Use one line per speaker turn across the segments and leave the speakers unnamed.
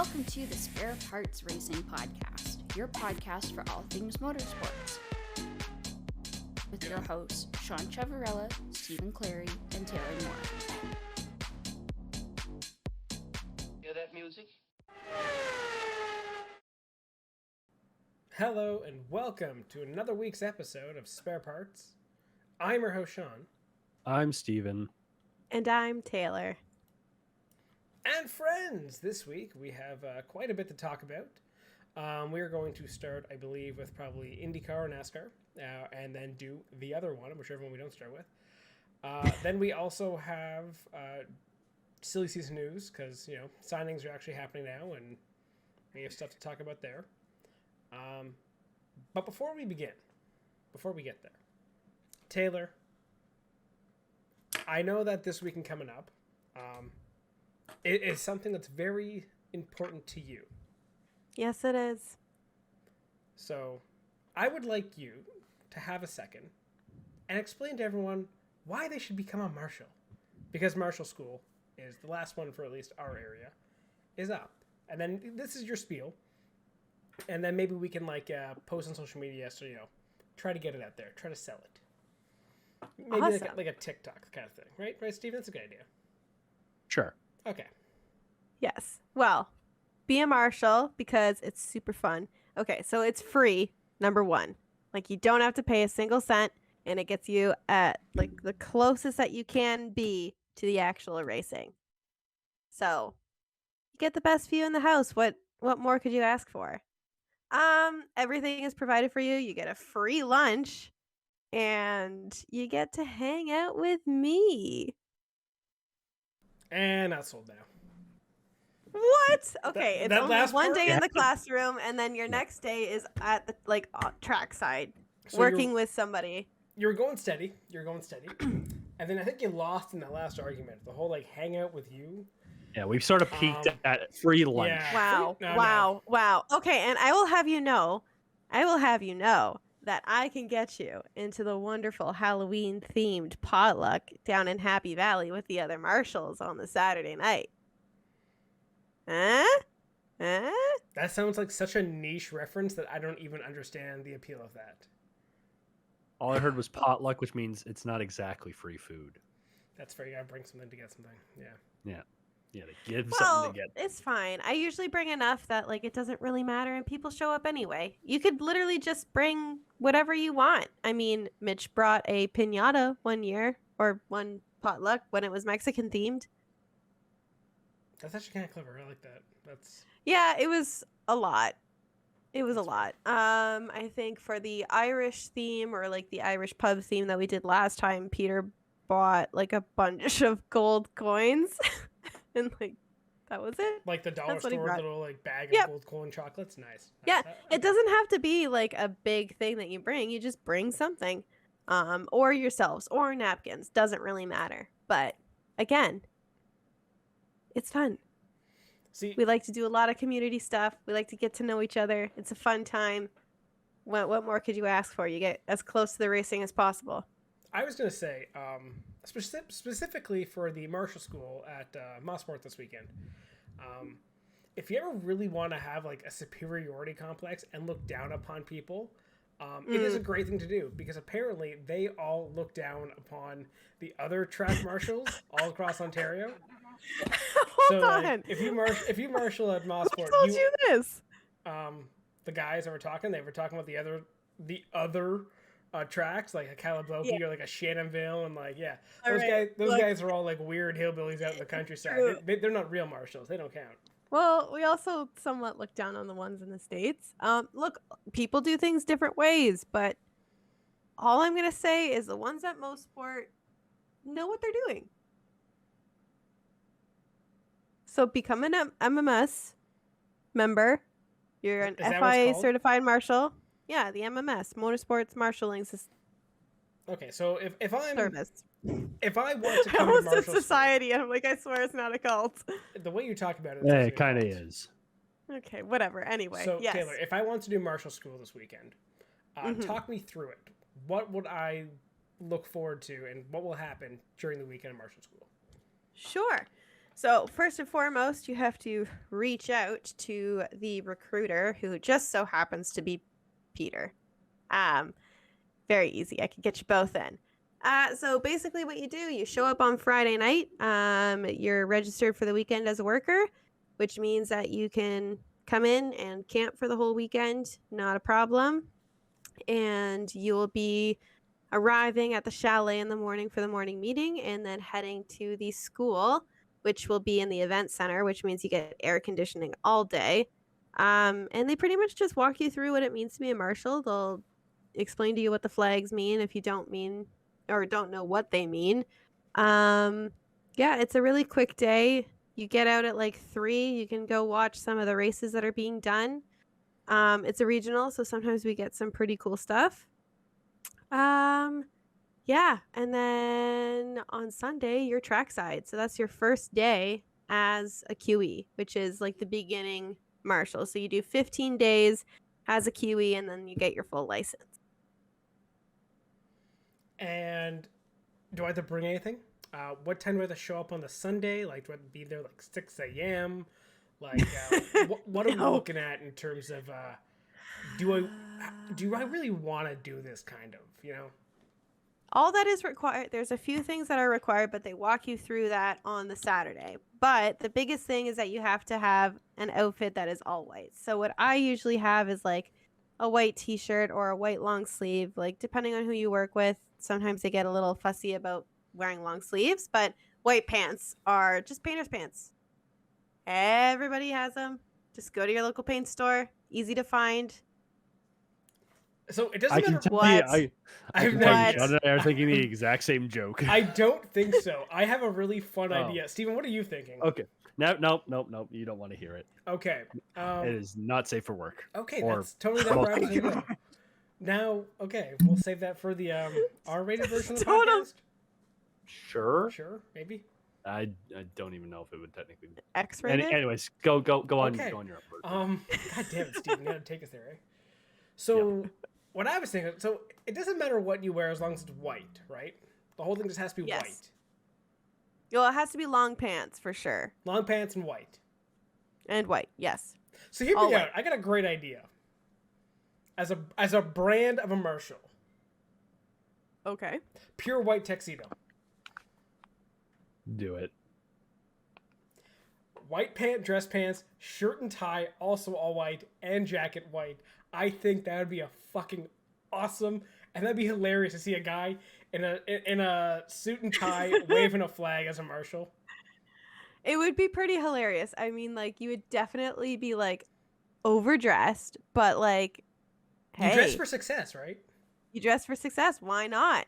Welcome to the Spare Parts Racing Podcast, your podcast for all things motorsports. With your hosts, Sean Chavarella, Stephen Clary, and Taylor Moore.
Hear that music?
Hello and welcome to another week's episode of Spare Parts. I'm your host, Sean.
I'm Stephen.
And I'm Taylor.
And friends, this week we have quite a bit to talk about. We are going to start, I believe, with probably Indycar or Nascar, and then do the other one, whichever one we don't start with. Then we also have silly season news, because, you know, signings are actually happening now, and we have stuff to talk about there. But before we get there, Taylor, I know that this weekend coming up, it is something that's very important to you.
Yes, it is.
So I would like you to have a second and explain to everyone why they should become a marshal. Because marshal school is the last one for at least our area is up. And then this is your spiel. And then maybe we can post on social media, so, you know, try to get it out there, try to sell it. Maybe
awesome.
like a TikTok kind of thing, right? Right, Steve? That's a good idea.
Sure.
Okay.
Yes. Well, be a marshal because it's super fun. Okay, so it's free, number one. Like, you don't have to pay a single cent, and it gets you at, like, the closest that you can be to the actual racing. So, you get the best view in the house. What more could you ask for? Everything is provided for you. You get a free lunch, and you get to hang out with me.
And not sold now.
What? Okay, it's
that
only
last
one
part?
day
Yeah.
in the classroom, and then your next day is at the track side,
So
working with somebody.
You were going steady. And then I think you lost in that last argument. The whole, hang out with you.
Yeah, we've sort of peaked at free lunch.
yeah.
Wow,
No.
wow. Okay, and I will have you know that I can get you into the wonderful Halloween-themed potluck down in Happy Valley with the other marshals on the Saturday night. Huh?
That sounds like such a niche reference that I don't even understand the appeal of that.
All I heard was potluck, which means it's not exactly free food.
That's fair. You gotta bring something to get something. Yeah.
Yeah, to give
Well,
something to get.
it's fine. I usually bring enough that it doesn't really matter and people show up anyway. You could literally just bring whatever you want. I mean, Mitch brought a piñata one year or one potluck when it was Mexican themed.
That's actually kind of clever. I like that.
Yeah, it was a lot. I think for the Irish theme or the Irish pub theme that we did last time, Peter bought a bunch of gold coins. And that was it.
Like the dollar
That's what he
store
brought.
little bag of
Yep.
gold coin chocolates. Nice.
Yeah,
Okay.
it doesn't have to be a big thing that you bring. You just bring something, or yourselves, or napkins. Doesn't really matter. But again, it's fun.
See,
We like to do a lot of community stuff. We like to get to know each other. It's a fun time. What more could you ask for? You get as close to the racing as possible.
I was gonna say, specifically for the marshal school at motorsports this weekend, if you ever really want to have a superiority complex and look down upon people, it is a great thing to do, because apparently they all look down upon the other track marshals all across Ontario.
Hold on.
If you marshal at
Who
motorsport,
told you this?
the guys that were talking, they were talking about the other tracks, like a Calabogie or a Shannonville, and those guys are all weird hillbillies out in the countryside. They're not real marshals. They don't count.
Well, we also somewhat look down on the ones in the States. Look, people do things different ways, but all I'm going to say is the ones at Mosport know what they're doing. So become an MMS member. You're an
Is that what it's
FIA
called?
certified marshal. Yeah, the MMS, Motorsports Marshalling
Okay, so if I want
Service.
to
I
come to
almost said
marshal
society, and I'm like, I swear it's not a cult.
school, the way you talk about it,
Yeah, it kind of is.
Okay, whatever. Anyway,
So
yes.
Taylor, if I want to do marshal school this weekend,
Mhm.
talk me through it. What would I look forward to, and what will happen during the weekend of marshal school?
Sure. So first and foremost, you have to reach out to the recruiter, who just so happens to be Peter. Very easy. I could get you both in. So basically what you do, you show up on Friday night. You're registered for the weekend as a worker, which means that you can come in and camp for the whole weekend. Not a problem. And you will be arriving at the chalet in the morning for the morning meeting, and then heading to the school, which will be in the event center, which means you get air conditioning all day. And they pretty much just walk you through what it means to be a marshal. They'll explain to you what the flags mean if you don't mean or don't know what they mean. Yeah, it's a really quick day. You get out at like 3. You can go watch some of the races that are being done. It's a regional, so sometimes we get some pretty cool stuff. Yeah, and then on Sunday, you're trackside. So that's your first day as a QE, which is like the beginning marshal. So you do 15 days as a QE, and then you get your full license.
And do I have to bring anything? What time do I have to show up on the Sunday? Like, do I have to be there like 6 a.m.? Like, what are we looking at in terms of, do I really want to do this kind of,
All that is required, there's a few things that are required, but they walk you through that on the Saturday. But the biggest thing is that you have to have an outfit that is all white. So what I usually have is like a white t-shirt or a white long sleeve, like depending on who you work with. Sometimes they get a little fussy about wearing long sleeves, but white pants are just painter's pants. Everybody has them. Just go to your local paint store. Easy to find.
So it doesn't matter
what.
I can tell you, John and I are thinking the exact same joke.
I don't think so. I have a really fun idea. Steven, what are you thinking?
Okay. No. You don't want to hear it.
Okay.
It is not safe for work.
Okay, that's totally that where I was going to go. Now, okay, we'll save that for the R-rated version of the podcast.
Sure,
maybe.
I don't even know if it would technically be
X-rated.
Anyways, go on.
Okay.
Go on your upward.
God damn it, Steven, you gotta take us there, eh? So, what I was thinking, so it doesn't matter what you wear as long as it's white, right? The whole thing just has to be white.
Well, it has to be long pants for sure.
Long pants and white.
And white, yes.
So hear me out. I got a great idea. As a brand of a marshal.
Okay.
Pure white tuxedo.
Do it.
White dress pants, shirt and tie, also all white, and jacket white. I think that would be a fucking awesome, and that'd be hilarious to see a guy in a suit and tie waving a flag as a marshal.
It would be pretty hilarious. I mean, like, you would definitely be like overdressed, but like, hey,
you dress for success, right?
You dress for success. Why not?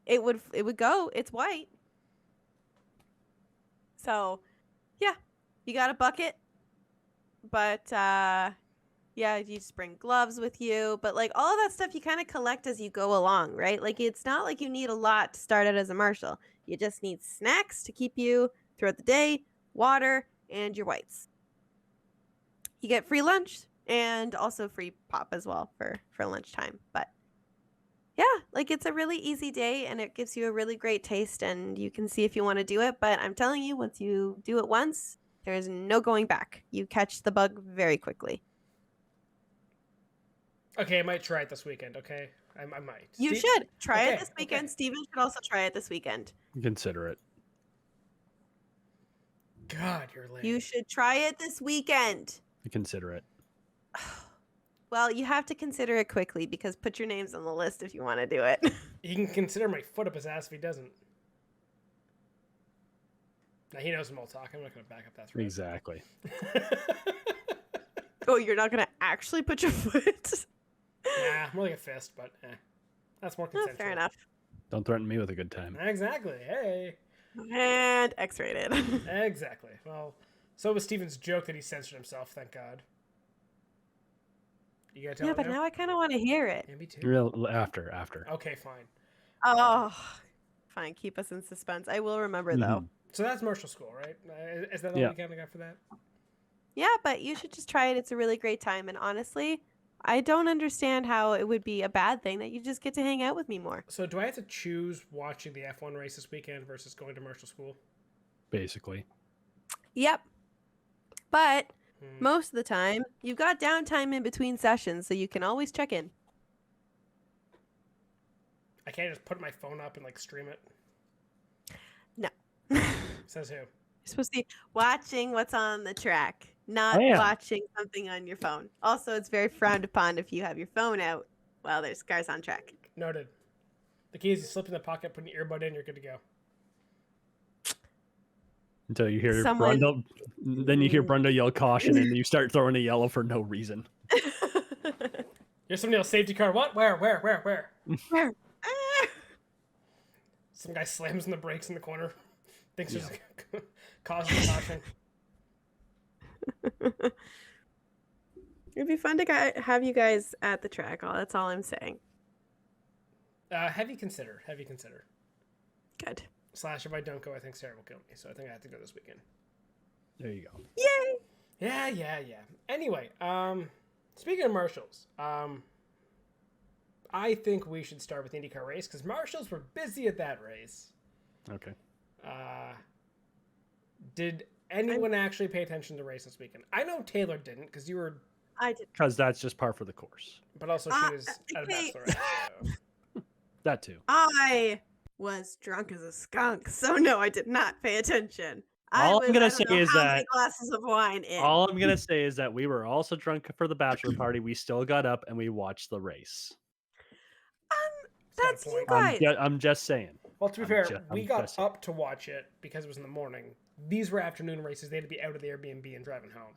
It would go. It's white. So, yeah, you got a bucket, but yeah, you just bring gloves with you. But like all of that stuff, you kind of collect as you go along, right? Like it's not like you need a lot to start out as a marshal. You just need snacks to keep you throughout the day, water, and your whites. You get free lunch and also free pop as well for lunchtime. But yeah, like it's a really easy day and it gives you a really great taste and you can see if you want to do it. But I'm telling you, once you do it once, there's no going back. You catch the bug very quickly.
Okay, I might try it this weekend, okay? I might.
You should. Try it this weekend. Okay. Steven should also try it this weekend.
Consider it.
God, you're lame.
You should try it this weekend.
Consider it.
Well, you have to consider it quickly because put your names on the list if you want to do it.
He can consider my foot up his ass if he doesn't. Now, he knows some old talk. I'm not going to back up that threat.
Exactly.
Oh, you're not going to actually put your foot?
Nah, more like a fist, but that's more consensual.
Fair enough.
Don't threaten me with a good time.
Exactly. Hey.
And X-rated.
Exactly. Well, so was Steven's joke that he censored himself, thank God. You gotta tell
yeah, but now I kind of want to hear it.
Yeah, me too.
After.
Okay, fine.
Oh, fine. Keep us in suspense. I will remember, though.
So that's Marshall School, right? Is that all we kind of got for that?
Yeah, but you should just try it. It's a really great time. And honestly, I don't understand how it would be a bad thing that you just get to hang out with me more.
So do I have to choose watching the F1 race this weekend versus going to Marshall School?
Basically.
Yep. But
Hmm.
most of the time, you've got downtime in between sessions, so you can always check in.
I can't just put my phone up and like stream it.
No.
Says who?
You're supposed to be watching what's on the track, not
I am.
watching something on your phone. Also, it's very frowned upon if you have your phone out while there's cars on track.
Noted. The key is you slip in the pocket, put an earbud in, you're good to go.
Until you hear
Someone-
Brundle, then you hear Brundle yell caution, and you start throwing a yellow for no reason.
Here's somebody else, safety car. What? Where?
Where?
Some guy slams on the brakes in the corner. Thinks there's a causing a caution.
It'd be fun to have you guys at the track. That's all I'm saying.
Heavy consider. Heavy consider.
Good.
Slash, if I don't go, I think Sarah will kill me. So I think I have to go this weekend.
There you go.
Yay!
Yeah. Anyway, speaking of marshals, I think we should start with the Indycar race because marshals were busy at that race.
Okay.
Did anyone actually pay attention to the race this weekend? I know Taylor didn't because you were,
I did.
Because that's just par for the course.
but also she was at a
okay.
bachelorette. So.
That too.
I was drunk as a skunk, so no, I did not pay attention.
All I'm gonna say is
how many
that-
glasses of wine in.
All I'm gonna say is that we were also drunk for the bachelor party. We still got up and we watched the race.
got a
That's you
point.
guys.
I'm just saying.
Well, to be
I'm
fair,
ju-
we
I'm
got
just-
up to watch it because it was in the morning. These were afternoon races. They had to be out of the Airbnb and driving home.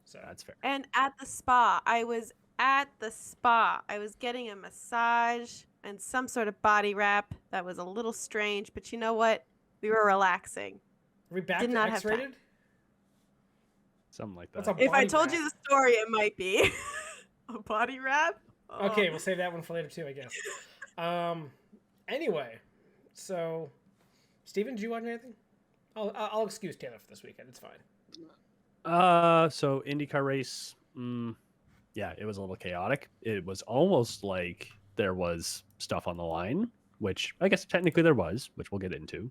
So
That's fair.
And at the spa, I was at the spa. I was getting a massage and some sort of body wrap that was a little strange, but you know what? We were relaxing.
are we back
Did
to
not have time.
X-rated?
Something like
What's
that.
a
If I
body
told
wrap?
you the story, it might be a body wrap. Oh.
Okay, we'll save that one for later too, I guess. Anyway, so Steven, did you watch anything? I'll excuse Taylor for this weekend. It's fine.
So IndyCar race, yeah, it was a little chaotic. It was almost like there was stuff on the line, which I guess technically there was, which we'll get into.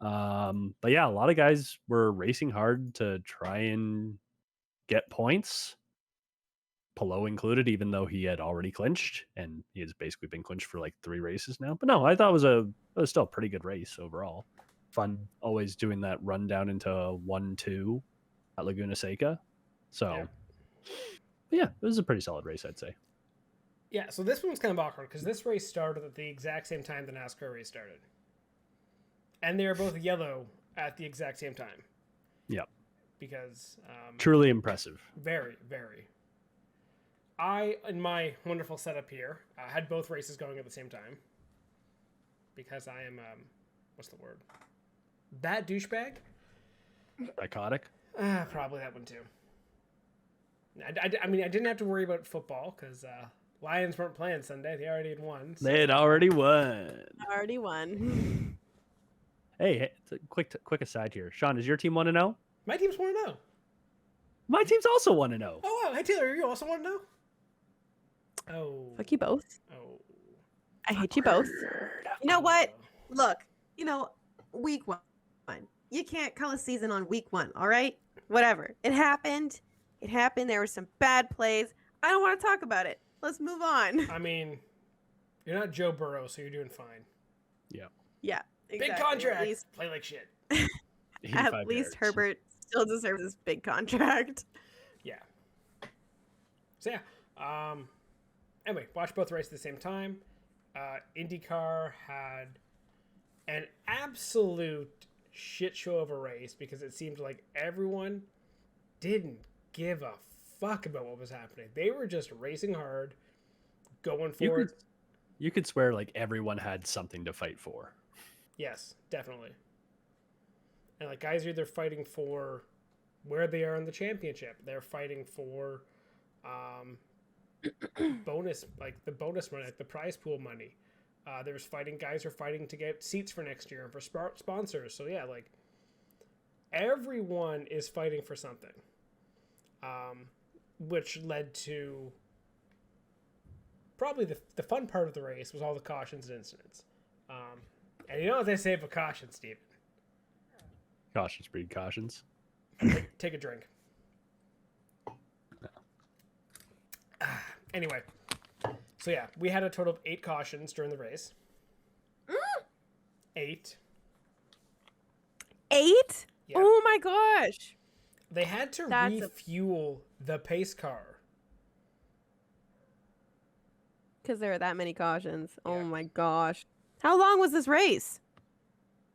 But yeah, a lot of guys were racing hard to try and get points. Palou included, even though he had already clinched, and he has basically been clinched for like 3 races now. But no, I thought it was still a pretty good race overall. Fun always doing that run down into 1-2 at Laguna Seca. So yeah, it was a pretty solid race, I'd say.
Yeah, so this one was kind of awkward because this race started at the exact same time the NASCAR race started. And they were both yellow at the exact same time.
Yep.
Because
Truly impressive.
very, very. I, in my wonderful setup here, had both races going at the same time. Because I am, what's the word? That douchebag?
Psychotic.
Probably that one too. I mean, I didn't have to worry about football because Lions weren't playing Sunday. They already had won. So.
They had already won.
Already won.
Hey, quick aside here. Sean, is your team 1-0?
My team's 1-0.
My team's also 1-0.
Oh, wow. Hey, Taylor, you also 1-0? Oh.
Fuck you both.
Oh.
I hate you both. You know what? Look, week 1. You can't call a season on week 1, all right? Whatever. It happened. There were some bad plays. I don't want to talk about it. Let's move on.
I mean, you're not Joe Burrow, so you're doing fine.
Yeah.
Yeah, exactly.
Big contract.
At least,
Play like shit.
85
yards.
yards.
Herbert still deserves this big contract.
Yeah. So, yeah. Anyway, watch both races at the same time. IndyCar had an absolute shit show of a race because it seemed like everyone didn't give a fuck about what was happening. They were just racing hard, going for it.
You could swear like everyone had something to fight for.
Yes, definitely. And like guys are either fighting for where they are in the championship. They're fighting for bonus, like the bonus money, like the prize pool money. There's guys are fighting to get seats for next year and for sponsors. So yeah, like everyone is fighting for something. Which led to probably the fun part of the race was all the cautions and incidents. And you know what they say about cautions, Steven?
Cautions breed cautions.
Take a drink. Anyway, so yeah, we had a total of 8 cautions during the race. 8.
8?
Yeah.
Oh my gosh.
They had to
That's
refuel the pace car.
Because there are that many cautions.
Yeah.
Oh my gosh. How long was this race?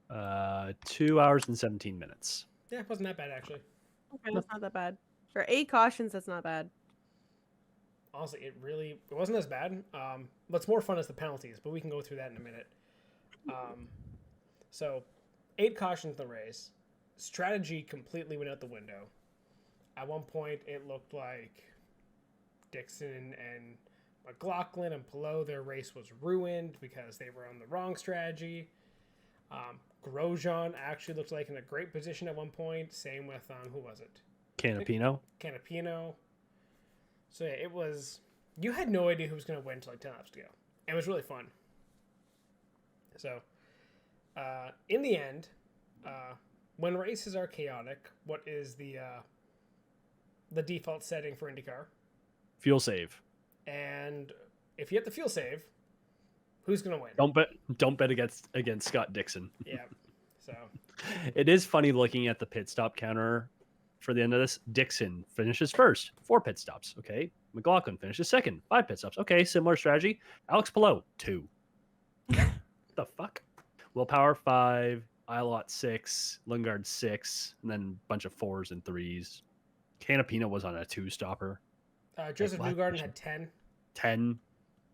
2 hours and 17 minutes.
Yeah, it wasn't that bad actually.
Okay, that's not that bad. For 8 cautions, that's not bad.
Honestly, it wasn't as bad. What's more fun is the penalties, but we can go through that in a minute. So 8 cautions in the race. Strategy completely went out the window. At one point, it looked like Dixon and McLaughlin and Palou, their race was ruined because they were on the wrong strategy. Grosjean actually looked like in a great position at one point. Same with, who was it?
Canapino.
Canapino. So yeah, it was, you had no idea who was going to win until like 10 laps to go. It was really fun. So, in the end, when races are chaotic, what is the default setting for IndyCar?
Fuel save.
And if you have the fuel save, who's going to win?
Don't bet against Scott Dixon.
Yeah. So
it is funny looking at the pit stop counter for the end of this. Dixon finishes first, 4 pit stops. Okay. McLaughlin finishes second, 5 pit stops. Okay, similar strategy. Alex Palou, 2. The fuck? Willpower 5, Ilott 6, Lundgaard 6, and then a bunch of 4s and 3s. Canapino was on a 2-stopper.
Joseph Newgarden had 10.
10.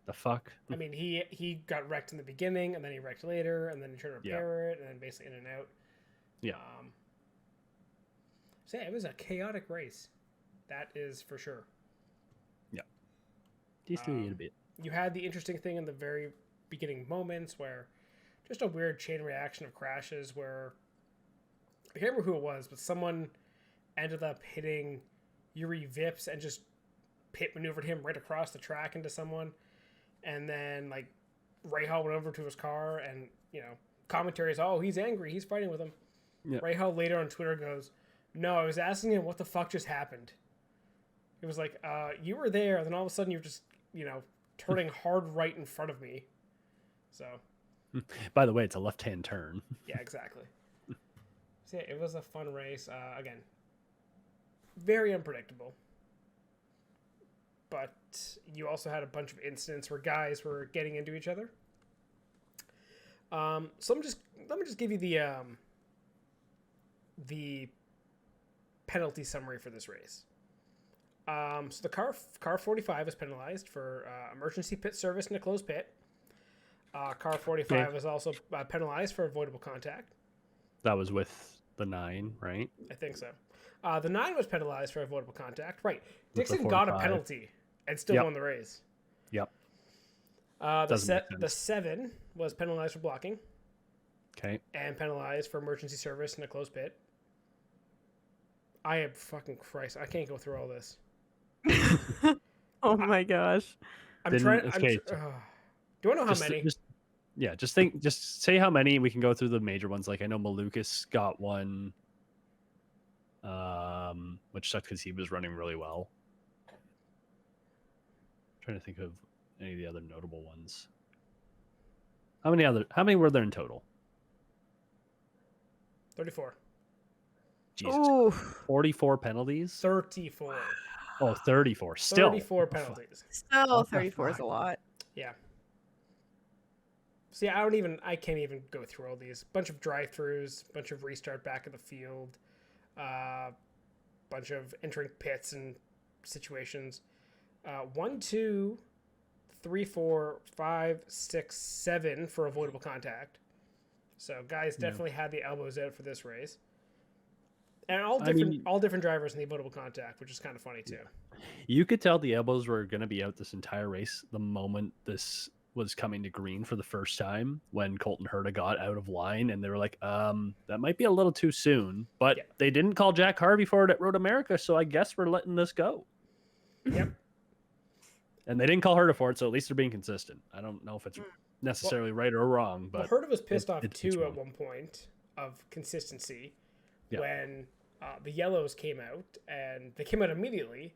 The fuck?
I mean, he got wrecked in the beginning, and then he wrecked later, and then he tried to repair it, and then basically in and out.
Yeah.
So yeah, it was a chaotic race. That is for sure.
Yeah. These two a bit.
You had the interesting thing in the very beginning moments where just a weird chain reaction of crashes where I can't remember who it was, but someone ended up hitting Yuri Vips and just pit maneuvered him right across the track into someone. And then, like, Rahal went over to his car and, commentary is, oh, he's angry. He's fighting with him. Yeah. Rahal later on Twitter goes, no, I was asking him what the fuck just happened. It was like, you were there, and then all of a sudden you're just, turning hard right in front of me. So.
By the way, it's a left-hand turn.
Yeah, exactly. So, yeah, it was a fun race. Again, very unpredictable. But you also had a bunch of incidents where guys were getting into each other. So let me just give you the penalty summary for this race. So the car 45 was penalized for emergency pit service in a closed pit. Car 45 was also penalized for avoidable contact.
That was with the 9, right?
I think so. The 9 was penalized for avoidable contact. Right. Dixon got a penalty and still won the race.
Yep.
The 7 was penalized for blocking.
Okay.
And penalized for emergency service in a closed pit. I am fucking Christ. I can't go through all this.
Oh my gosh.
Do I know how many?
Just say how many. We can go through the major ones. Like I know Malukas got one, which sucked because he was running really well. Trying to think of any of the other notable ones. How many were there in total?
34.
Jesus.
Ooh.
44 penalties?
34.
Oh, 34. Still.
34 penalties.
Still 34 is a lot.
Yeah. See, I can't even go through all these. Bunch of drive-throughs, bunch of restart back of the field, bunch of entering pits and situations. 1, 2, 3, 4, 5, 6, 7 for avoidable contact. So guys definitely had the elbows out for this race. And all different drivers in the avoidable contact, which is kind of funny too.
You could tell the elbows were going to be out this entire race the moment this was coming to green for the first time when Colton Herta got out of line, and they were like, that might be a little too soon. But they didn't call Jack Harvey for it at Road America, so I guess we're letting this go.
Yep.
And they didn't call Herta for it, so at least they're being consistent. I don't know if it's necessarily right or wrong, but
Herta was pissed off too at one point of consistency when the yellows came out, and they came out immediately.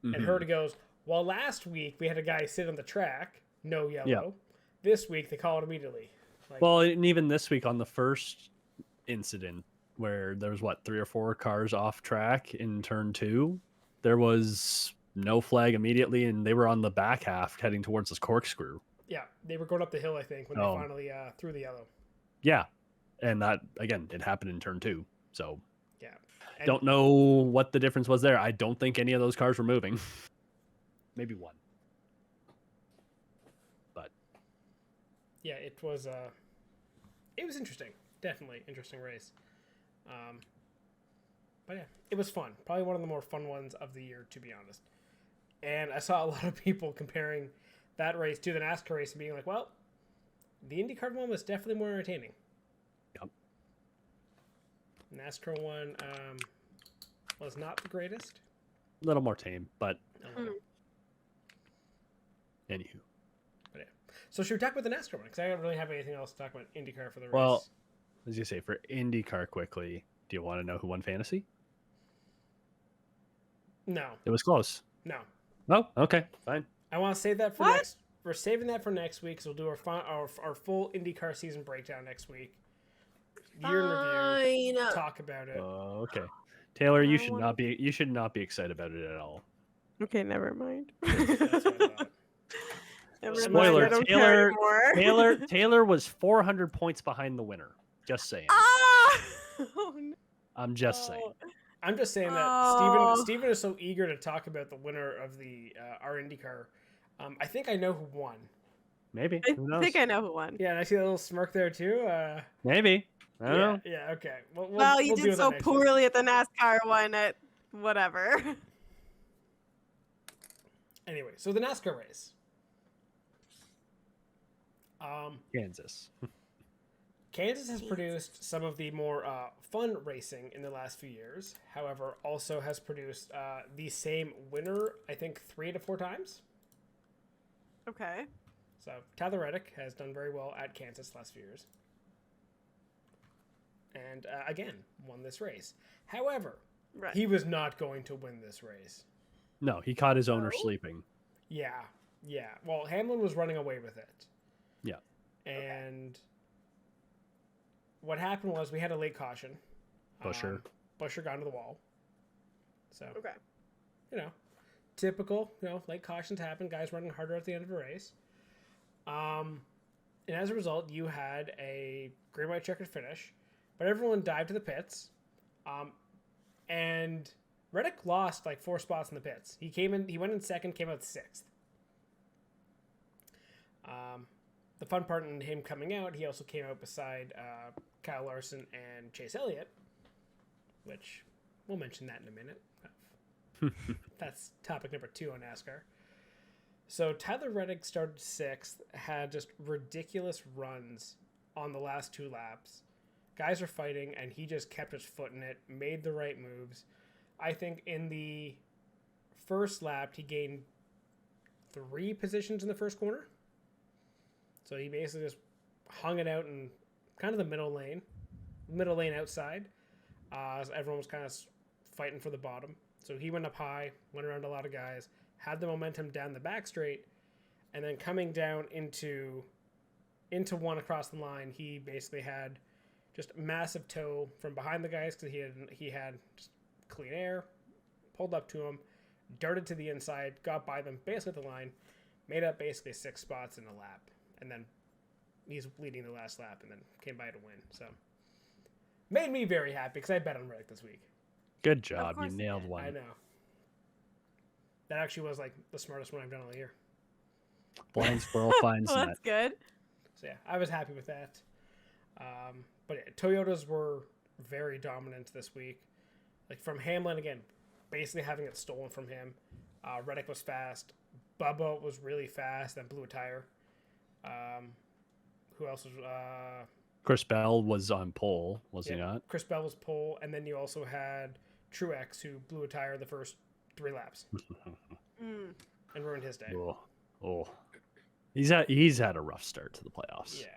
And
Mhm.
Herta goes, well, last week we had a guy sit on the track, no yellow.
Yeah.
This week they call it immediately. Like,
Well, and even this week on the first incident where there was 3 or 4 cars off track in turn 2, there was no flag immediately, and they were on the back half heading towards this corkscrew.
yeah, they were going up the hill, I think, when they finally threw the yellow.
Yeah, and that again, it happened in turn 2. So
Yeah. And
don't know what the difference was there. I don't think any of those cars were moving. Maybe one. But
yeah, it was interesting. Definitely interesting race. But yeah, it was fun. Probably one of the more fun ones of the year, to be honest. And I saw a lot of people comparing that race to the NASCAR race and being like, well, the Indycar one was definitely more entertaining.
Yep.
NASCAR one was not the greatest.
a little more tame, but
Mm.
anywho.
But yeah. So should we talk about the NASCAR one? Because I don't really have anything else to talk about IndyCar for the race.
Well, as you say, for IndyCar quickly, do you want to know who won fantasy?
no.
It was close.
No.
Oh, okay, fine.
I want to save that for
What?
next. We're saving that for next week, so we'll do our full IndyCar season breakdown next week. Year in review.
Fine.
Talk about it.
Okay, Taylor, you
I
should
wanna-
not be. You should not be excited about it at all.
Okay, never mind.
That's what I thought.
Never
Spoiler,
mind, I don't care anymore.
Taylor was 400 points behind the winner. Just saying.
Ah! Oh, no.
I'm just saying.
I'm just saying that
Oh.
Steven is so eager to talk about the winner of the our IndyCar. I think I know who won.
Maybe.
I
Who knows?
think I know who won.
Yeah, and I see that little smirk there too.
Maybe. I don't know.
Yeah, okay.
Well, you
we'll deal
did
with
so
that next week.
poorly at the NASCAR one at whatever.
Anyway, so the NASCAR race.
Kansas.
Kansas has produced some of the more fun racing in the last few years. However, also has produced the same winner, I think, 3 to 4 times.
Okay.
So Tyler Reddick has done very well at Kansas the last few years. And again, won this race. However,
Right.
he was not going to win this race.
No, he caught his owner
No?
sleeping.
Yeah. Well, Hamlin was running away with it.
Yeah.
And what happened was we had a late caution.
Busher.
Busher got into the wall. So,
Okay.
Typical, late cautions happen. Guys running harder at the end of a race. And as a result, you had a green, white, checkered finish. But everyone dived to the pits. And Reddick lost like 4 spots in the pits. He went in second, came out 6th. The fun part in him coming out, he also came out beside Kyle Larson and Chase Elliott, which we'll mention that in a minute. That's topic number 2 on NASCAR. So Tyler Reddick started 6th, had just ridiculous runs on the last 2 laps. Guys are fighting, and he just kept his foot in it, made the right moves. I think in the first lap, he gained 3 positions in the first corner. So he basically just hung it out in kind of the middle lane outside. So everyone was kind of fighting for the bottom. So he went up high, went around a lot of guys, had the momentum down the back straight, and then coming down into one across the line, he basically had just massive tow from behind the guys because he had just clean air, pulled up to him, darted to the inside, got by them basically at the line, made up basically 6 spots in a lap, and then he's leading the last lap and then came by to win. So made me very happy because I bet on Reddick this week.
Good job. You
course you
nailed
did.
one.
I know. That actually was like the smartest one I've done all year.
Blind squirrel finds
Well,
nut.
that's good.
So yeah, I was happy with that. But yeah, Toyotas were very dominant this week. Like from Hamlin again, basically having it stolen from him. Reddick was fast. Bubba was really fast and blew a tire. Who else was?
Chris Bell was on pole, was he not?
Chris Bell was pole, and then you also had Truex who blew a tire the first 3 laps
Mm.
and ruined his day.
Oh. He's had a rough start to the playoffs.
Yeah.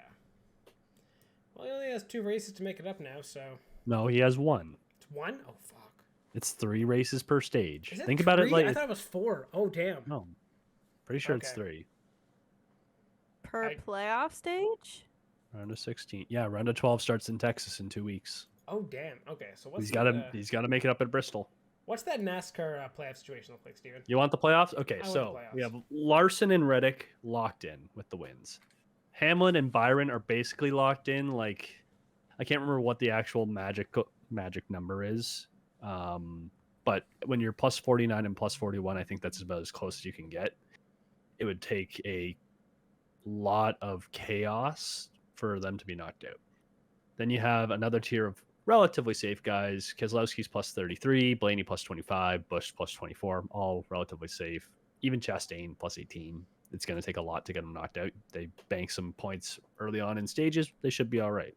Well, he only has 2 races to make it up now, so
No, he has 1.
it's 1. Oh fuck.
It's 3 races per stage.
Is it
Think about it
3?
like
I thought it was 4. Oh, damn.
no, pretty sure it's
Okay.
3.
Per
I-
playoff stage?
Round of 16. Yeah, round of 12 starts in Texas in 2 weeks.
Oh, damn. Okay, so
He's got to make it up at Bristol.
what's that NASCAR playoff situation look like, Steven?
You want the playoffs? Okay,
I want
so
the
we
playoffs.
have Larson and Reddick locked in with the wins. Hamlin and Byron are basically locked in. Like, I can't remember what the actual magic number is. But when you're plus 49 and plus 41, I think that's about as close as you can get. It would take a lot of chaos for them to be knocked out. Then you have another tier of relatively safe guys. Keselowski's plus 33, Blaney plus 25, Busch plus 24, all relatively safe. Even Chastain plus 18. It's going to take a lot to get them knocked out. They bank some points early on in stages. They should be all right.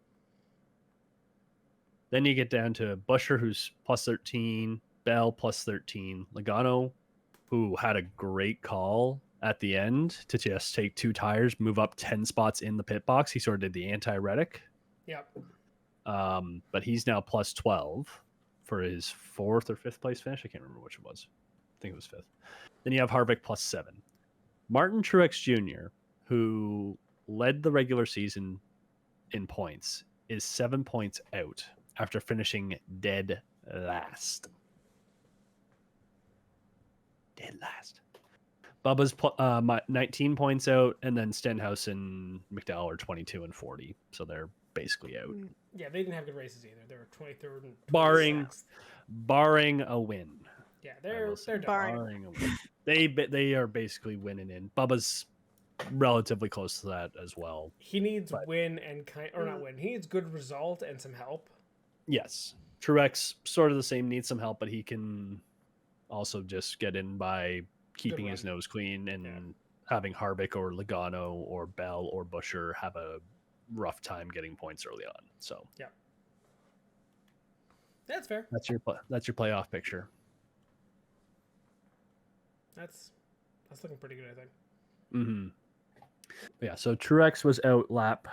Then you get down to Buescher, who's plus 13, Bell plus 13, Logano, who had a great call at the end to just take 2 tires, move up 10 spots in the pit box. He sort of did the anti-Reddick.
Yep.
But he's now plus 12 for his 4th or 5th place finish. I can't remember which it was. I think it was 5th. Then you have Harvick plus 7. Martin Truex Jr., who led the regular season in points, is 7 points out after finishing dead last. Dead last. Bubba's 19 points out, and then Stenhouse and McDowell are 22 and 40, so they're basically out.
Yeah, they didn't have good races either. They were 23rd and 26th.
Barring a win.
Yeah, they're done.
Barring
A win. They are basically winning in. Bubba's relatively close to that as well.
He needs win and not win. He needs good result and some help.
Yes. Truex sort of the same, needs some help, but he can also just get in by keeping his nose clean and having Harvick or Logano or Bell or Buescher have a rough time getting points early on. So
yeah, that's fair.
That's your playoff picture.
That's looking pretty good, I think.
Mm-hmm. Yeah. So Truex was out lap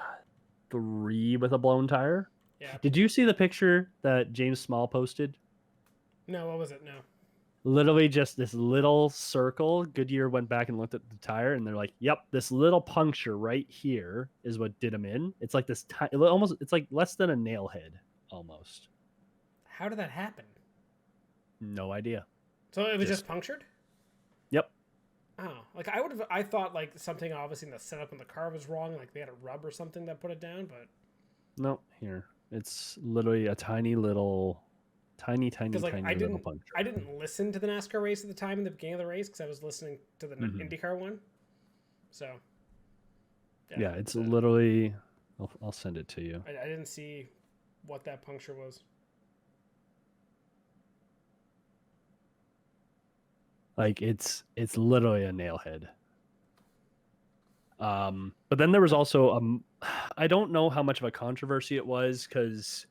3 with a blown tire.
Yeah.
Did you see the picture that James Small posted?
No, what was it? No.
Literally just this little circle. Goodyear went back and looked at the tire, and they're like, "Yep, this little puncture right here is what did him in." It's like this almost. It's like less than a nail head, almost.
How did that happen?
No idea.
So it was just punctured?
Yep.
Oh, like I thought like something obviously in the setup in the car was wrong, like they had a rub or something that put it down, but
no, here. It's literally a tiny little puncture.
I didn't listen to the NASCAR race at the time in the beginning of the race because I was listening to the IndyCar one. So
yeah, it's literally I'll send it to you.
I didn't see what that puncture was.
Like it's literally a nail head. But then there was also I don't know how much of a controversy it was because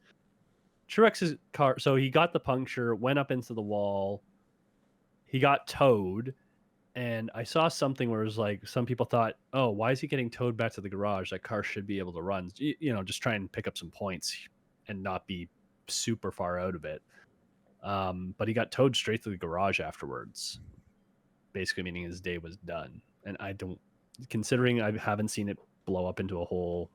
Truex's car. So he got the puncture, went up into the wall. He got towed, and I saw something where it was like some people thought, "Oh, why is he getting towed back to the garage? That car should be able to run. You know, just try and pick up some points and not be super far out of it." But he got towed straight to the garage afterwards, basically meaning his day was done. And I don't, considering I haven't seen it blow up into a whole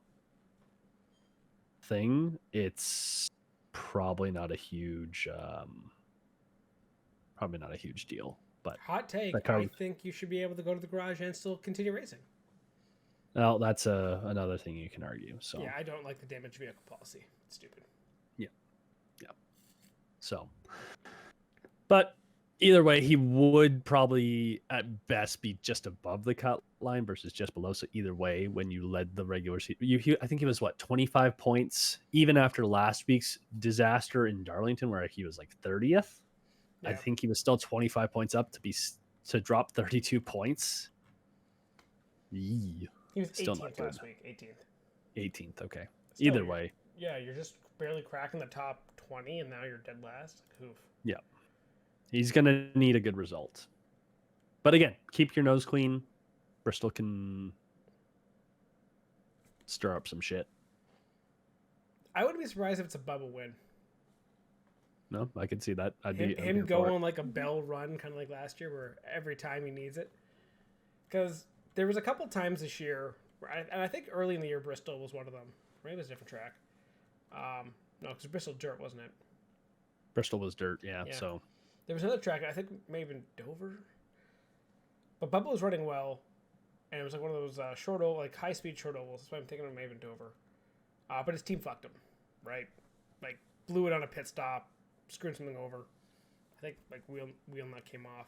thing, it's probably not a huge deal. But
hot take, I think you should be able to go to the garage and still continue racing.
Well, that's another thing you can argue. So
yeah, I don't like the damaged vehicle policy. It's stupid.
Yeah. So, but either way, he would probably at best be just above the cut line versus just below. So either way, when you led the regular season, I think he was 25 points even after last week's disaster in Darlington, where he was like 30th. Yeah. I think he was still 25 points up to drop 32 points. Yee.
He was 18th last week.
18th. Okay. Still, either way.
Yeah, you're just barely cracking the top 20, and now you're dead last. Like, oof.
Yeah. He's going to need a good result. But again, keep your nose clean. Bristol can stir up some shit.
I wouldn't be surprised if it's a Bubba win.
No, I can see that. I'd
Him,
be I'm
him
here
go
for it.
on like a bell run, kind of like last year, where every time he needs it. Because there was a couple times this year, and I think early in the year Bristol was one of them. Maybe it was a different track. No, because Bristol dirt, wasn't it?
Bristol was dirt, yeah.
Yeah.
So
There was another track, I think maybe in Dover. But Bubba was running well, and it was like one of those short oval, like high speed short ovals. That's why I'm thinking of maybe in Dover. But his team fucked him, right? Like blew it on a pit stop, screwed something over. I think like wheel nut came off.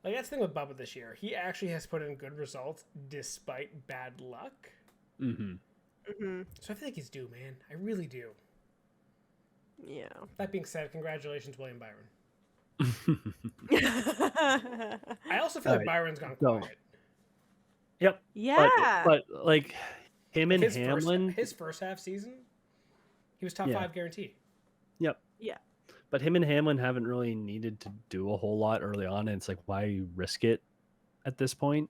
Like that's the thing with Bubba this year. He actually has put in good results despite bad luck.
mm-hmm.
So I feel like he's due, man. I really do.
Yeah.
That being said, congratulations, William Byron.
yeah.
I also feel
All
like
right.
Byron's gone
So-
quiet.
Yep. But like him and
Like
Hamlin.
his first half season, he was top
Yeah.
5 guaranteed.
Yep.
Yeah.
But him and Hamlin haven't really needed to do a whole lot early on, and it's like, why risk it at this point?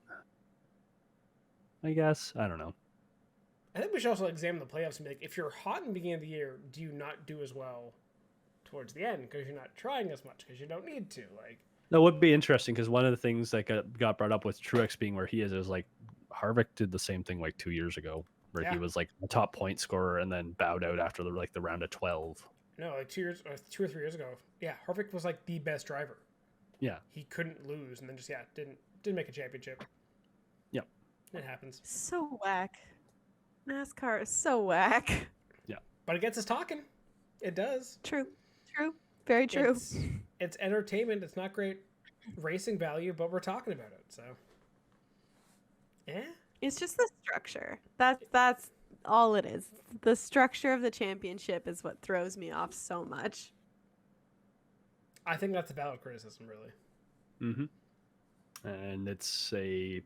I guess. I don't know.
I think we should also examine the playoffs and be like, if you're hot in the beginning of the year, do you not do as well towards the end because you're not trying as much because you don't need to? Like,
That would be interesting because one of the things that got brought up with Truex being where he is like Harvick did the same thing like 2 years ago, where he
Yeah.
was like a top point scorer and then bowed out after the round of 12.
no, like 2 or 3 years ago, yeah, Harvick was like the best driver.
Yeah.
He couldn't lose, and then just didn't make a championship.
Yep.
It happens,
So whack. NASCAR is so whack.
but it gets us talking. It does.
True. Very true.
It's entertainment. It's not great racing value, but we're talking about it. So, yeah.
It's just the structure. That's all it is. The structure of the championship is what throws me off so much.
I think that's a valid criticism, really.
Mm-hmm. And it's a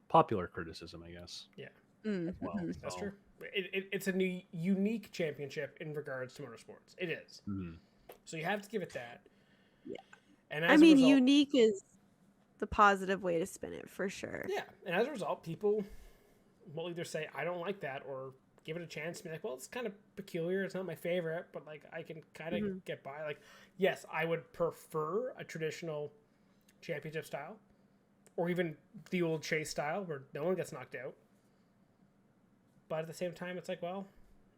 popular criticism, I guess.
Yeah,
Mm.
Well,
that's
so-
true. It's a new, unique championship in regards to motorsports. It is.
Mhm.
So you have to give it that.
Yeah.
And
I
as
mean,
a result,
unique is the positive way to spin it for sure.
Yeah, and as a result, people will either say I don't like that or give it a chance and be like, well, it's kind of peculiar. It's not my favorite, but like I can kind of get by. Like, yes, I would prefer a traditional championship style, or even the old chase style where no one gets knocked out. But at the same time, it's like, well,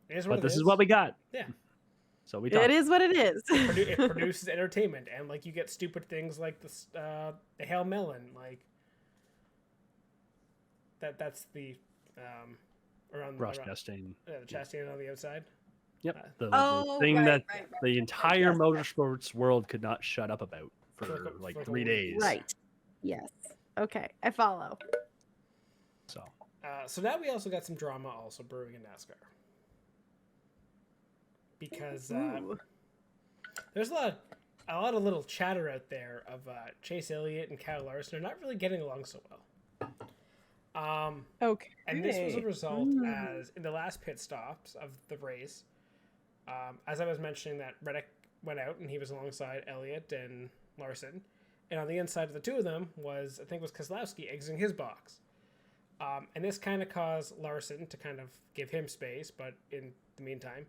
it is what
But
it
this
is.
is what we got.
Yeah.
So we
It
talked.
is what it is.
It produces entertainment, and like you get stupid things like this, the Hail Melon, like that's the around
Ross
around,
Chastain.
the Chastain on the outside.
Yep. The
Oh,
thing
right,
that
right.
the entire
Yes.
motorsports world could not shut up about for
For
like
like a
3
week.
days.
Right. Yes. Okay, I follow.
So
So now we also got some drama also brewing in NASCAR because
Ooh.
there's a lot of little chatter out there of Chase Elliott and Kyle Larson are not really getting along so well.
Okay.
And this was a result as in the last pit stops of the race, as I was mentioning that Reddick went out and he was alongside Elliott and Larson, and on the inside of the two of them was Keselowski exiting his box. And this kind of caused Larson to kind of give him space, but in the meantime,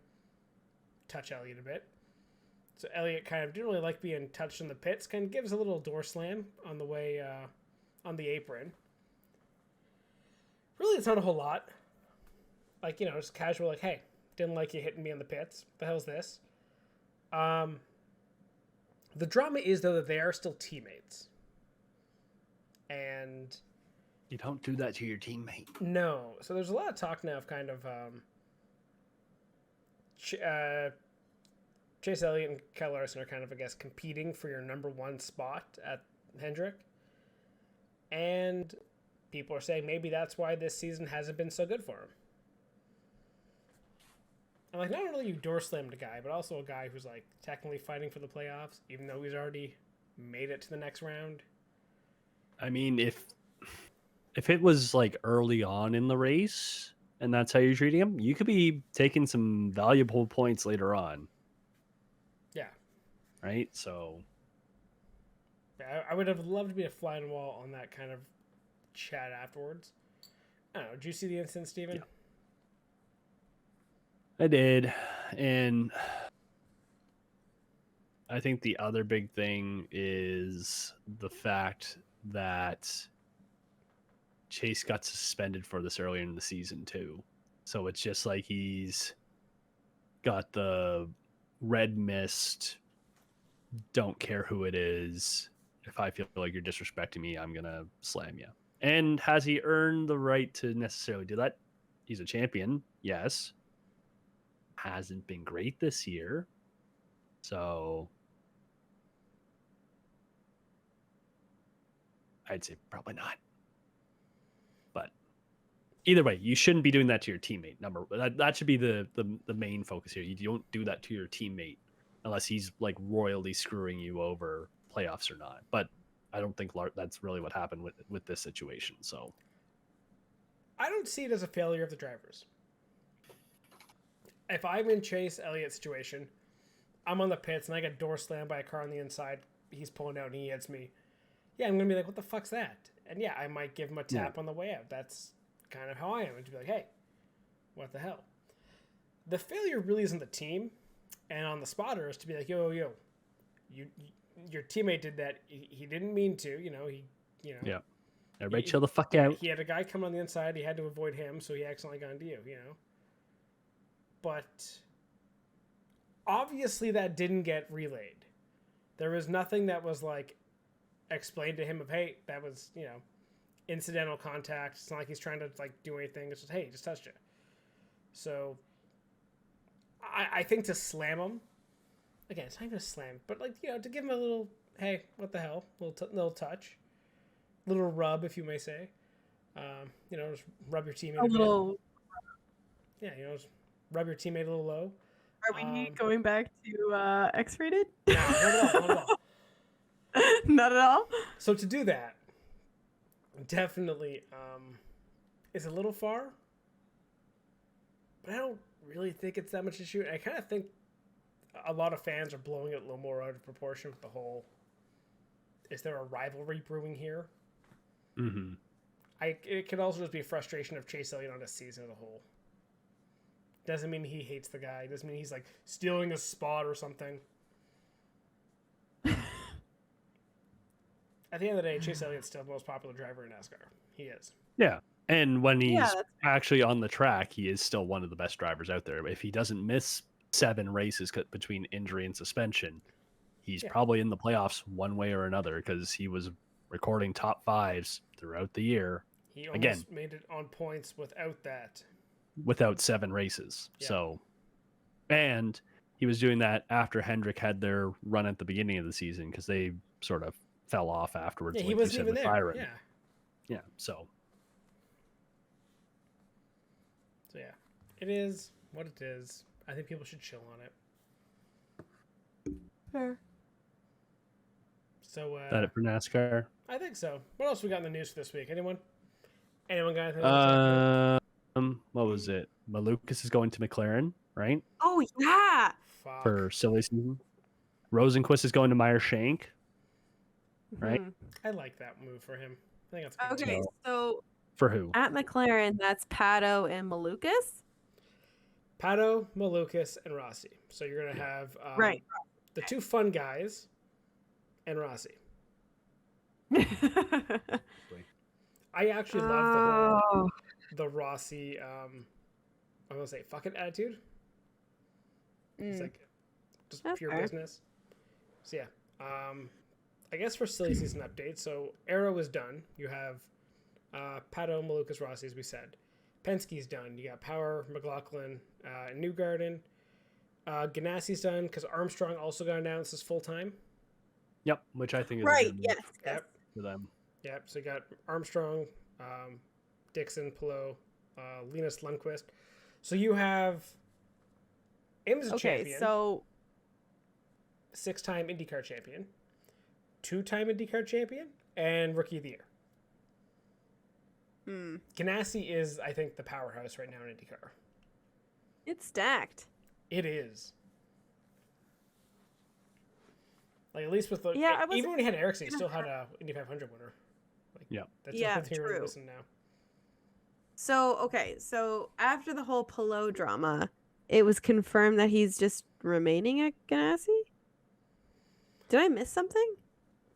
touch Elliott a bit. So Elliott kind of didn't really like being touched in the pits, kind of gives a little door slam on the way on the apron. Really, it's not a whole lot. Like, just casual, like, hey, didn't like you hitting me in the pits. What the hell's this? The drama is, though, that they are still teammates. And
you don't do that to your teammate.
no. So there's a lot of talk now of kind of Chase Elliott and Kyle Larson are kind of, I guess, competing for your number one spot at Hendrick. And people are saying maybe that's why this season hasn't been so good for him. And like, not only you door slammed a guy, but also a guy who's like technically fighting for the playoffs, even though he's already made it to the next round.
I mean, if it was like early on in the race and that's how you're treating him, you could be taking some valuable points later on.
Yeah.
Right? So
I would have loved to be a fly on the wall on that kind of chat afterwards. I don't know. Did you see the incident, Steven?
Yeah. I did. And I think the other big thing is the fact that Chase got suspended for this earlier in the season too. So it's just like he's got the red mist, don't care who it is. If I feel like you're disrespecting me, I'm going to slam you. And has he earned the right to necessarily do that? He's a champion, yes. Hasn't been great this year. So I'd say probably not. But either way, you shouldn't be doing that to your teammate. That should be the main focus here. You don't do that to your teammate unless he's like royally screwing you over, playoffs or not. But I don't think that's really what happened with this situation. So
I don't see it as a failure of the drivers. If I'm in Chase Elliott's situation, I'm on the pits and I get door slammed by a car on the inside. He's pulling out and he hits me. Yeah, I'm going to be like, what the fuck's that? And yeah, I might give him a tap on the way out. That's kind of how I am. And to be like, hey, what the hell? The failure really isn't the team. And on the spotters to be like, yo, your teammate did that. He didn't mean to,
Yeah. Everybody chill the fuck out.
He had a guy come on the inside. He had to avoid him, so he accidentally got into you, But obviously that didn't get relayed. There was nothing that was like explained to him of, hey, that was, incidental contact. It's not like he's trying to like do anything. It's just, hey, he just touched you. So I think to slam him, again, it's not even a slam, but like, to give him a little, hey, what the hell, little touch, little rub, if you may say, just rub your teammate a little. Yeah, just rub your teammate a little low.
Are we going back to X-rated?
No, not at all.
Not at all.
So to do that, definitely is a little far, but I don't really think it's that much issue. I kind of think a lot of fans are blowing it a little more out of proportion with the whole, is there a rivalry brewing here?
Mm-hmm.
It could also just be a frustration of Chase Elliott on a season as a whole. Doesn't mean he hates the guy. Doesn't mean he's like stealing a spot or something. At the end of the day, Chase Elliott's still the most popular driver in NASCAR. He is.
Yeah. And when he's actually on the track, he is still one of the best drivers out there. If he doesn't miss 7 races between injury and suspension, he's probably in the playoffs one way or another because he was recording top 5s throughout the year.
He almost made it on points without that.
Without 7 races. Yeah. So, and he was doing that after Hendrick had their run at the beginning of the season because they sort of fell off afterwards.
Yeah, he wasn't even there.
Byron. Yeah. So
yeah, it is what it is. I think people should chill on it.
Fair.
So
that it for NASCAR?
I think so. What else we got in the news for this week? Anyone got anything?
What was it? Malukas is going to McLaren, right?
Oh yeah.
Fuck.
For silly season. Rosenquist is going to Meyer Shank, right?
I like that move for him. I think that's good.
Okay, so
for who?
At McLaren, that's Pato and Malukas.
Pato, Malukas, and Rossi. So you're gonna have the 2 fun guys and Rossi. I actually love the Rossi. I'm gonna say fucking attitude. It's like just that's pure business. So yeah, I guess for silly season updates. So Arrow is done. You have Pato, Malukas, Rossi, as we said. Penske's done. You got Power, McLaughlin, Newgarden. Ganassi's done because Armstrong also got announced as full time.
Yep, which I think is
right.
A good
Yes.
Yep. For them.
Yep. So you got Armstrong, Dixon, Pillow, Linus Lundqvist. So you have IMSA champion.
So
6-time IndyCar champion, 2-time IndyCar champion, and Rookie of the Year. Ganassi is, I think, the powerhouse right now in IndyCar.
It's stacked.
It is. Like, at least with the... even when he had Ericsson, he still had a Indy 500 winner. Like, that's
true.
Listen now.
So after the whole Pillow drama, it was confirmed that he's just remaining at Ganassi? Did I miss something?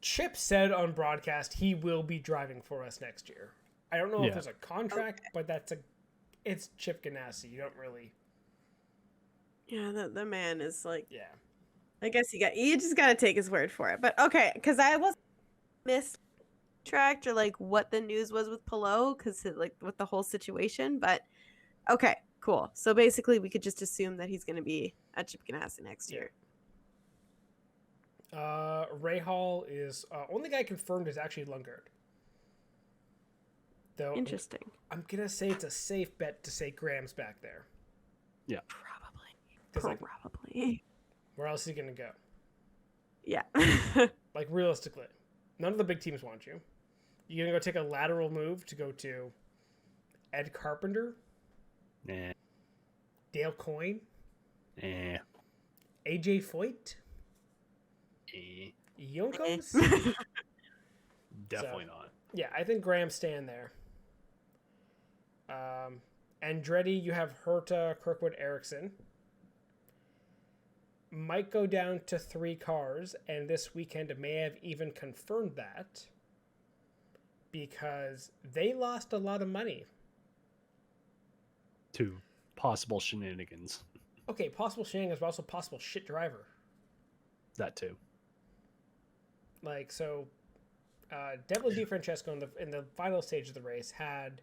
Chip said on broadcast he will be driving for us next year. I don't know if there's a contract, but it's Chip Ganassi. You don't really.
Yeah, the man is like.
Yeah.
I guess you just gotta take his word for it. But okay, because I was mistracked or like what the news was with Pillow, because like with the whole situation. But okay, cool. So basically, we could just assume that he's gonna be at Chip Ganassi next year.
Ray Hall is only guy confirmed is actually Lundgaard. Though
Interesting.
I'm gonna say it's a safe bet to say Graham's back there.
Yeah,
Probably. Probably.
Where else is he gonna go?
Yeah.
Like realistically, none of the big teams want you. You gonna go take a lateral move to go to Ed Carpenter,
nah,
Dale Coyne,
eh,
AJ Foyt, Yonkos?
definitely not.
Yeah, I think Graham's staying there. Andretti, you have Herta, Kirkwood, Ericsson. Might go down to 3 cars, and this weekend may have even confirmed that because they lost a lot of money.
To possible shenanigans.
Okay, possible shenanigans, but also possible shit driver.
That too.
Like, so, Devlin DiFrancesco in the final stage of the race had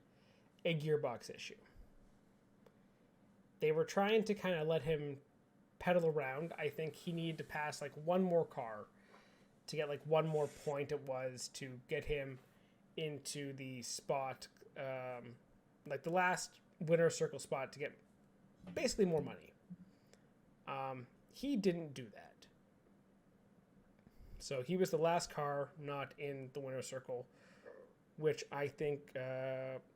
a gearbox issue. They were trying to kind of let him pedal around. I think he needed to pass like one more car to get like one more point it was to get him into the spot, like the last winner circle spot to get basically more money. He didn't do that. So he was the last car not in the winner circle, which I think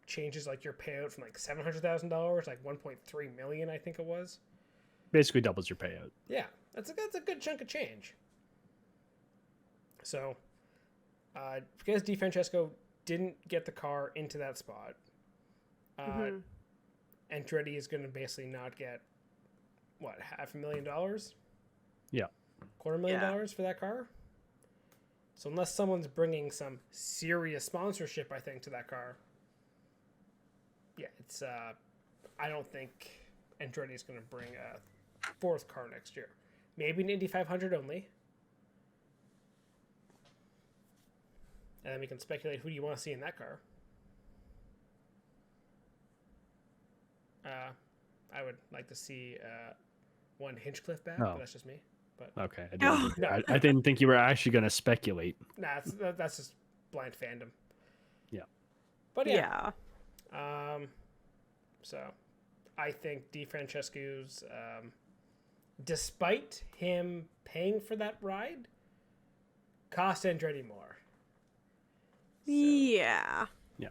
changes like your payout from like $700,000, like $1.3 million, I think it was.
Basically doubles your payout.
Yeah, that's a good chunk of change. So, because DiFrancesco didn't get the car into that spot, Andretti is going to basically not get, what, $500,000?
Yeah.
$250,000 for that car? So unless someone's bringing some serious sponsorship, I think, to that car, yeah, it's, I don't think Andretti is going to bring a 4th car next year. Maybe an Indy 500 only. And then we can speculate who do you want to see in that car. I would like to see one Hinchcliffe back, but that's just me. But
okay, I didn't think you were actually going to speculate.
Nah, that's just blind fandom.
Yeah.
But yeah. So I think DiFrancesco's, despite him paying for that ride, cost Andretti more. So.
Yeah.
Yeah.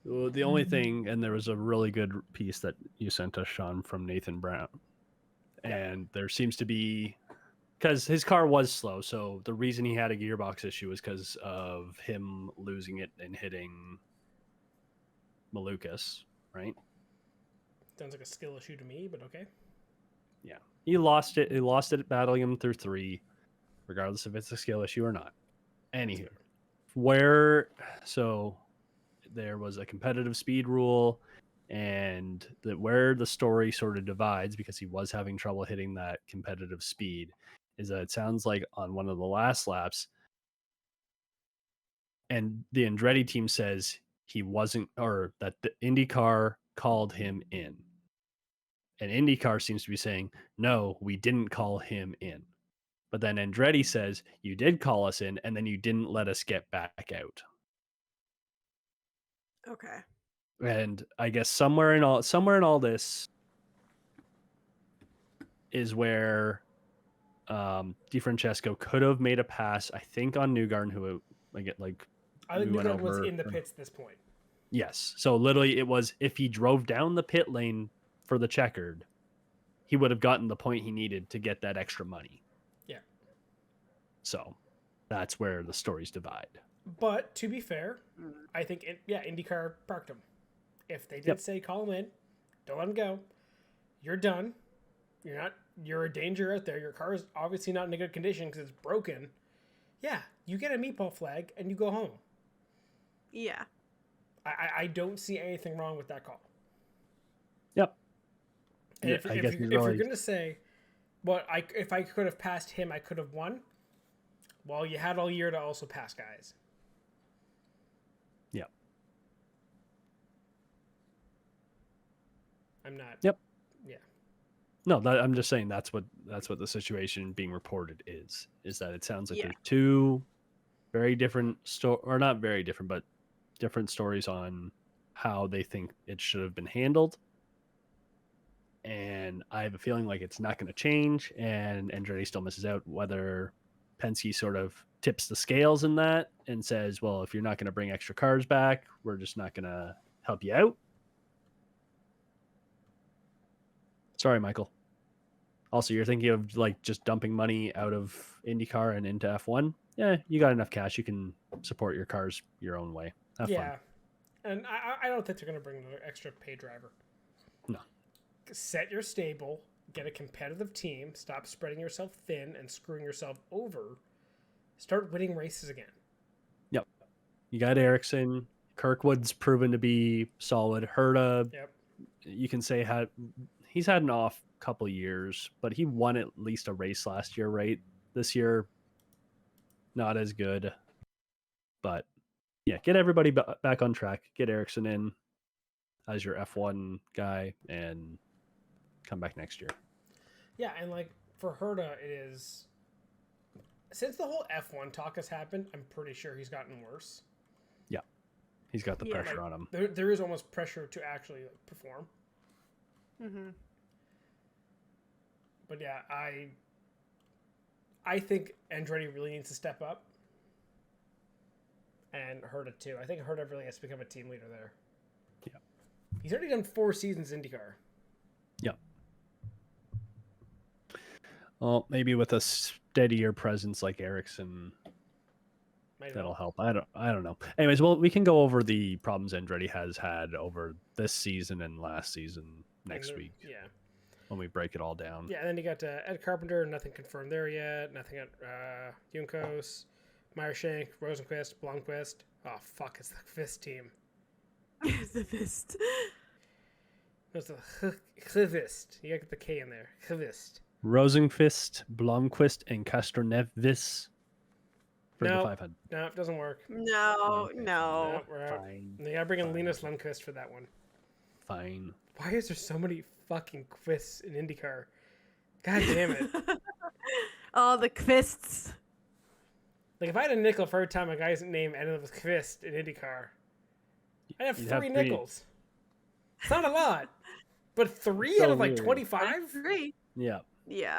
Well, the only thing, and there was a really good piece that you sent us, Sean, from Nathan Brown. And there seems to be, because his car was slow, so the reason he had a gearbox issue was because of him losing it and hitting Malukas, right?
Sounds like a skill issue to me, but okay.
Yeah. He lost it battling him through 3, regardless if it's a skill issue or not. Anywho, so there was a competitive speed rule, and where the story sort of divides, because he was having trouble hitting that competitive speed, is that it sounds like on one of the last laps, and the Andretti team says he wasn't, or that the IndyCar called him in. And IndyCar seems to be saying, no, we didn't call him in. But then Andretti says, you did call us in, and then you didn't let us get back out.
Okay.
And I guess somewhere in all this is where DiFrancesco could have made a pass, I think, on Newgarden, who I think
Newgarden was in the pits at this point.
Yes. So literally it was, if he drove down the pit lane for the checkered, he would have gotten the point he needed to get that extra money.
Yeah.
So that's where the stories divide.
But to be fair, I think IndyCar parked him. If they did say call him in, don't let him go. You're done. You're a danger out there. Your car is obviously not in a good condition because it's broken. Yeah, you get a meatball flag and you go home.
Yeah.
I don't see anything wrong with that call.
Yep.
And
Yeah,
if
you're
you're going to say, well, if I could have passed him, I could have won. Well, you had all year to also pass guys.
Yep.
I'm not.
Yep.
Yeah.
No, I'm just saying that's what the situation being reported is that it sounds like
Yeah.
there's two very different or not very different, but different stories on how they think it should have been handled. And I have a feeling like it's not going to change, and Andretti still misses out. Whether Penske sort of tips the scales in that and says, well, if you're not going to bring extra cars back, we're just not going to help you out. Sorry, Michael. Also, you're thinking of like just dumping money out of IndyCar and into F1. Yeah, you got enough cash. You can support your cars your own way. Have fun.
And I don't think they're going to bring another extra pay driver.
No.
Set your stable, get a competitive team, stop spreading yourself thin and screwing yourself over. Start winning races again.
Yep. You got Ericsson. Kirkwood's proven to be solid. Herta,
Yep.
you can say he's had an off couple years, but he won at least a race last year, right? This year, not as good. But yeah, get everybody back on track. Get Ericsson in as your F1 guy and come back next year.
Yeah, and like for Herta, it is since the whole F1 talk has happened, I'm pretty sure he's gotten worse.
Yeah, he's got the pressure on him.
There is almost pressure to actually perform.
Mm-hmm.
But yeah, I think Andretti really needs to step up, and Herta too. I think Herta really has to become a team leader there.
Yeah,
he's already done 4 seasons IndyCar.
Yeah. Well, maybe with a steadier presence like Ericsson, that'll help. I don't know. Anyways, well, we can go over the problems Andretti has had over this season and last season next week.
Yeah.
When we break it all down.
Yeah, and then you got Ed Carpenter, nothing confirmed there yet. Nothing at Junkos, Meyershank, Rosenquist, Blomqvist. Oh, fuck, it's the Kvist team.
It's the Fist.
It's the Kvist. You got to get the K in there. Kvist.
Rosenqvist, Blomqvist, and Castroneves for the 500.
No, it doesn't work.
No,
Okay.
no.
We're out.
Fine.
They got to bring in Linus Lundqvist for that one.
Fine.
Why is there so many fucking Kvists in IndyCar? God damn it.
Oh, the Kvists.
Like, if I had a nickel for every time a guy's name ended with Kvist in IndyCar, I'd have
You'd
3 nickels. It's not a lot. But 3
So
out of like
weird.
25?
3.
Yeah.
Yeah.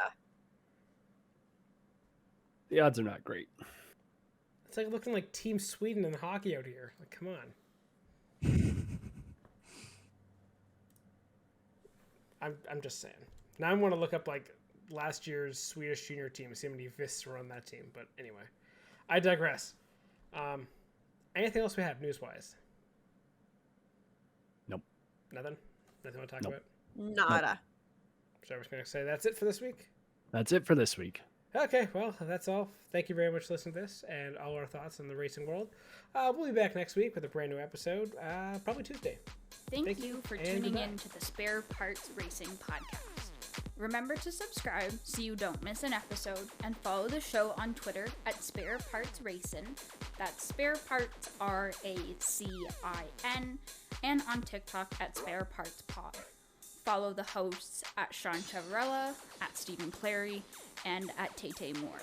The odds are not great.
It's like looking like Team Sweden in hockey out here. Like, come on. I'm just saying. Now I want to look up like last year's Swedish junior team, see how many Vists were on that team. But anyway, I digress. Anything else we have news-wise?
Nope.
Nothing we want to talk
Nope.
about?
Nada.
So I was going to say that's it for this week.
That's it for this week.
Okay, well, that's all. Thank you very much for listening to this and all our thoughts on the racing world. We'll be back next week with a brand new episode, probably Tuesday.
Thank you for
and
tuning
goodbye.
in to the Spare Parts Racing Podcast. Remember to subscribe so you don't miss an episode, and follow the show on Twitter at Spare Parts Racing. That's Spare Parts RACIN, and on TikTok at Spare Parts Pod. Follow the hosts at Sean Chavarella, at Stephen Clary, and at Tay Moore.